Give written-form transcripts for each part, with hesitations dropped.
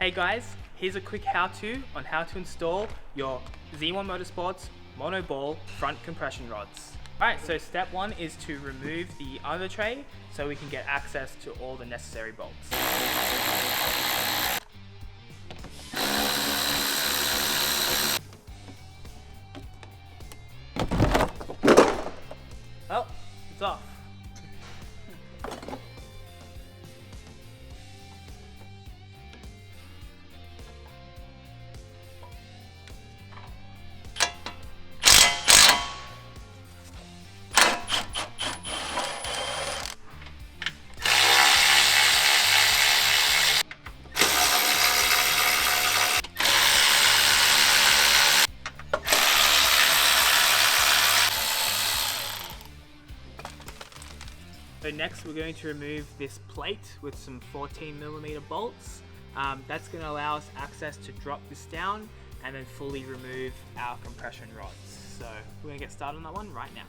Hey guys, here's a quick how-to on how to install your Z1 Motorsports Monoball front compression rods. Alright, so step one is to remove the under tray so we can get access to all the necessary bolts. Oh, it's off. So next we're going to remove this plate with some 14mm bolts. That's going to allow us access to drop this down and then fully remove our compression rods. So we're going to get started on that one right now.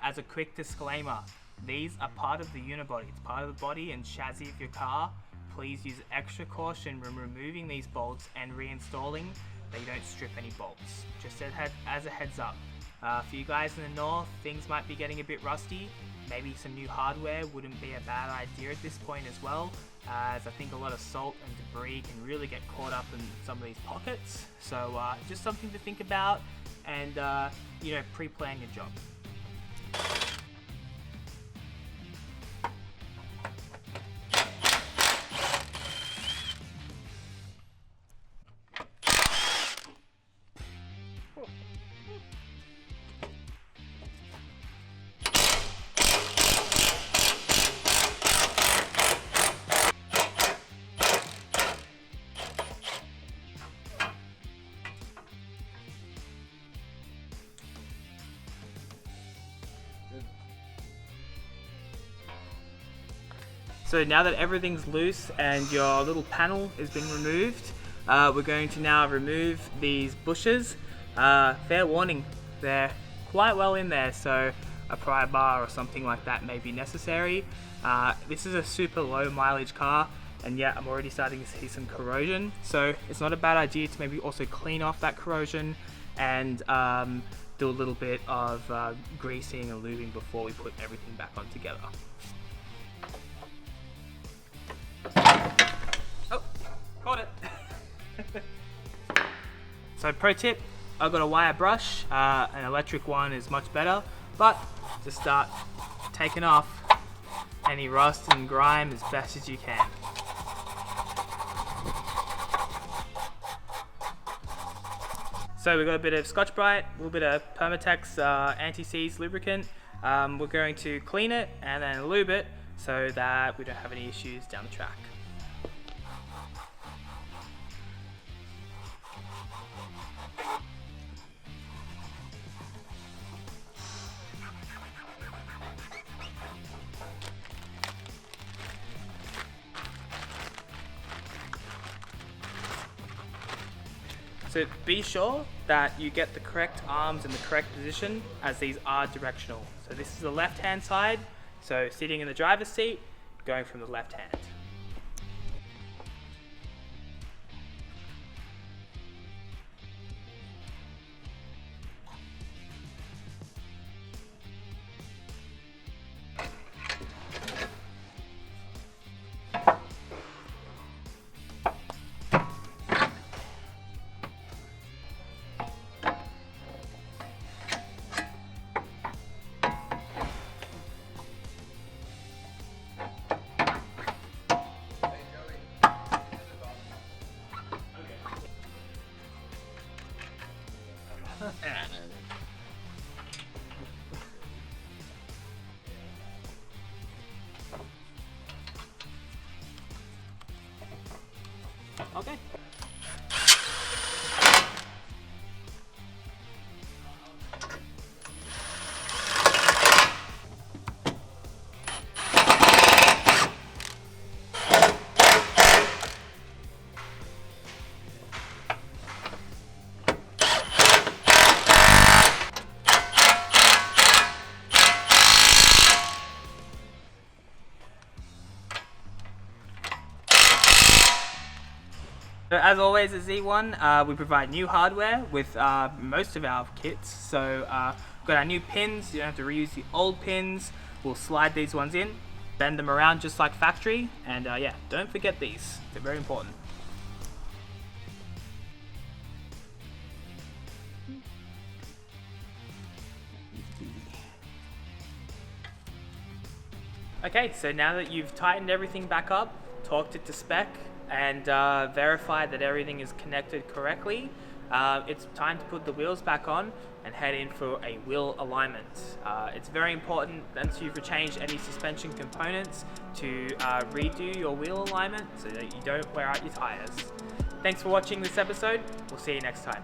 As a quick disclaimer, these are part of the unibody. It's part of the body and chassis of your car. Please use extra caution when removing these bolts and reinstalling that you don't strip any bolts. Just as a heads up. For you guys in the north, things might be getting a bit rusty. Maybe some new hardware wouldn't be a bad idea at this point as well, as I think a lot of salt and debris can really get caught up in some of these pockets. So just something to think about and pre-plan your job. So now that everything's loose and your little panel has been removed, we're going to now remove these bushes. Fair warning, they're quite well in there, so a pry bar or something like that may be necessary. This is a super low mileage car, and yeah, I'm already starting to see some corrosion, so it's not a bad idea to maybe also clean off that corrosion and do a little bit of greasing and lubing before we put everything back on together. Oh, caught it. So pro tip, I've got a wire brush, an electric one is much better, but just start taking off any rust and grime as best as you can. So we've got a bit of Scotch-Brite, a little bit of Permatex anti-seize lubricant. We're going to clean it and then lube it so that we don't have any issues down the track. So be sure that you get the correct arms in the correct position, as these are directional. So this is the left hand side, so sitting in the driver's seat, going from the left hand. Okay. So as always at Z1, we provide new hardware with most of our kits. So we've got our new pins, you don't have to reuse the old pins. We'll slide these ones in, bend them around just like factory, and yeah, don't forget these, they're very important. Okay, so now that you've tightened everything back up, torqued it to spec, and verified that everything is connected correctly, it's time to put the wheels back on and head in for a wheel alignment. It's very important once you've changed any suspension components to redo your wheel alignment so that you don't wear out your tires. Thanks for watching this episode. We'll see you next time.